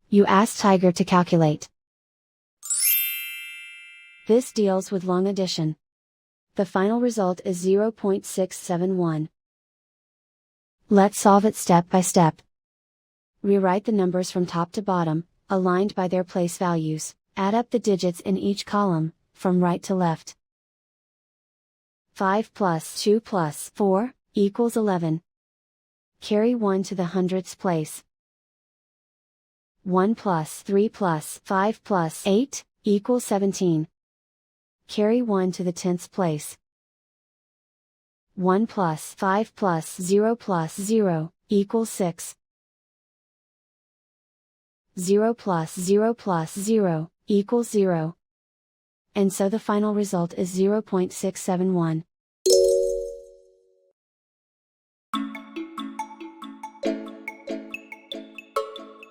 You ask Tiger to calculate. This deals with long addition. The final result is 0.671. Let's solve it step by step. Rewrite the numbers from top to bottom, aligned by their place values. Add up the digits in each column, from right to left. 5 plus 2 plus 4 equals 11. Carry 1 to the hundredths place. 1 plus 3 plus 5 plus 8 equals 17. Carry 1 to the tenths place. 1 plus 5 plus 0 plus 0 equals 6. 0 plus 0 plus 0 equals 0. And so the final result is 0.671.